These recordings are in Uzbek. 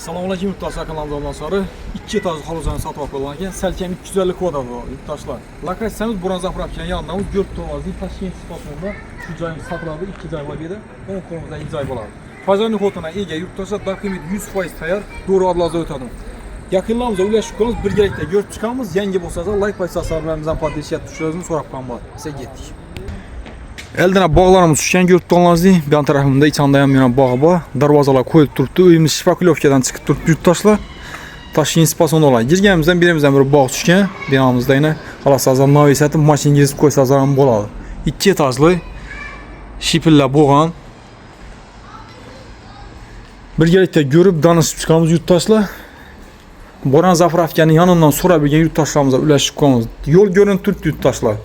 Selamünaleyküm yurttaşlar, kanalımızdan sonra 2 etajlı haluzanı satıb apılarken Selkem 250 kvadrat var yurttaşlar. Lakaysanız buranza bırakırken yanlarımız 4 dollar değil, taşıyan spasında şu cayımız satılardı, 2 cay var bir de 10 kolumuzda 2 cay var. Pazarlık otuna ege yurttaşlar takımı 100% tayar, doğru adlarınızı ötədim. Yakınlarımıza üləşib qalımız, bir gerekdə görüb çıxamız, yenge bolsa like paysa hesablarımızdan patrisiyyat düşürüyorsunuz, sonra qanbar. Size getdik. Eldine bağlarımız düşkən görüb qalınızdı. Bir an tarafında içan dayanmayan bağı var. Darvazalar koyup durdu. Uyumuz şifakulovkadan çıkıp durdu yurttaşlar. Taşıyın spasonu olay. Girgəmizdən birimizdən bir bağ düşkən. Binamızda yine halasazdan navisəti maşin girib koysazlarım boladı. 2 etajlı şipillə boğan. Bir gerekdə görüb danışıb çıxamız yurttaşlar. Boran Zafirovkanın yanından sonra bir yurttaşlarımıza üləşib qalımız. Yol görüntü yurttaşlar.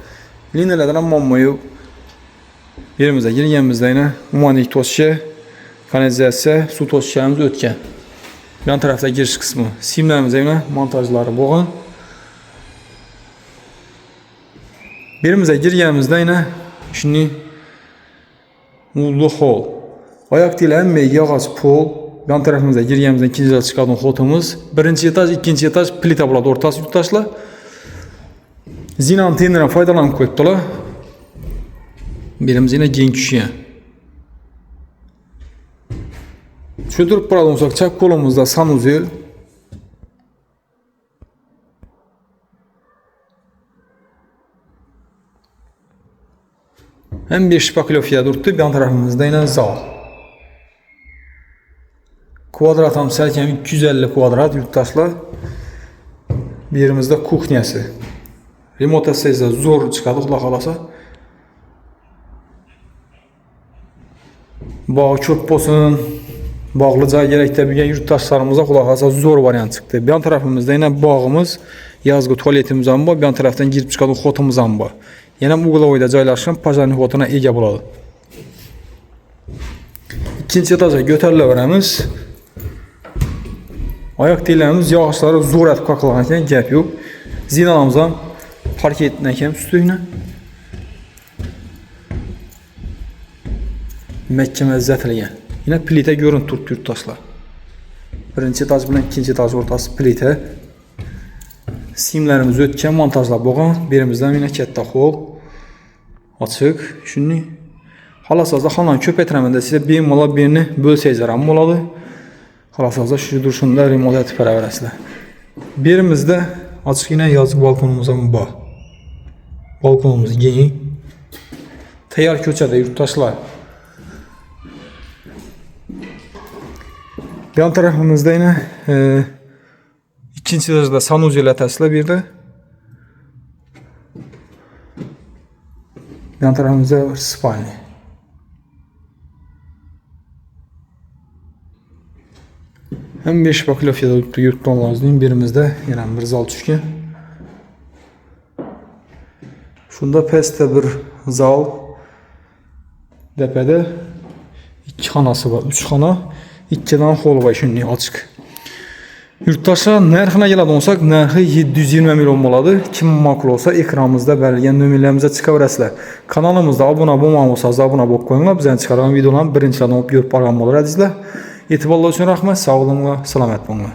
Linelerden ammamayıb. Yerimizdə girgəmizdə yine humanik tosşe, kanalizasiya, su tosşemiz ötken. Yan tarafta giriş kısmı. Simlerimizdə yine montajları boğan. Birimizə girgəmizdə yine şimdi mullu hol. Ayak dilən yağac pol. Yan tarafımızda girgəmizdən ikinci çıxadan xotumuz. Birinci etaj, ikinci etaj plita buladı ortası yurttaşlar. Zina antenindən faydalanıb qoyubdular. Birimiz yine gen küşüyen. Çöldürüp burada olsak çak kolumuzda sanuzel. Hem bir şipakilofiya durdu, bir yan tarafımızda yine zal. Kvadratam Selkem 250 kvadrat yurttaşlar. Birimizde kuxnyası. Remote sezde zor çıkadı kulak alasa. Bağ çöp olsun, bağlıca gerekte bir yurttaşlarımıza kulak asa zor variant çıktı. Bir yan tarafımızda yine bağımız, yazgı tuvaletimiz var, bir yan taraftan girip çıkan xotumuz var. Yine Uğulovoyda caylaşan pazarlık xotuna ege buladı. İkinci etaja götürülə verəmiz. Ayak deyillərimiz yağışları zor ət qaqılarkən gəp yox. Zinanamızdan parket nəkəm üstüyünə. Məhkəmə zətələyən. Yine plitə görüntü tutdu yurttaşlar. Birinci etaj bilen ikinci etaj ortası plitə. Simlərimiz ötkən montajla boğan. Birimizdən yine kətdə xol. Açıq. Şimdi halasazda xalan köp etrəmində sizə bir mola birini bölsəyəcərəm moladı. Halasazda şu duruşunda remote eti pərəvərəsilə. Birimizdə açıq yine yazıq balkonumuza bağ. Balkonumuz geni. Təyar köçədə yurttaşlar. Yan tarafımızda yine ikinci etajda sanuzel ətəsilə bir de. Yan tarafımızda bir spalni. Hem bir şipakilofiya yurtda olmazlayım. Birimizde yine bir zal düşkən. Şunda peste bir zal. Depede 2 xanası var. 3 xana. 2 tane hol var şimdi açık. Yurttaşlar narxına gələn olsaq, narxı 720 milyon olmalıdır. Kim makul olsa ekranımızda belirləyən nömrələrimizə çıxa verəsilər. Kanalımızda abunə olmamışsınız, abunə olub qoyunlar. Bizdən çıxaran videoların birinci adamı görüb baxan olur əzizlər. Etibarlar üçün rəhmət, sağ olun və salamat olun.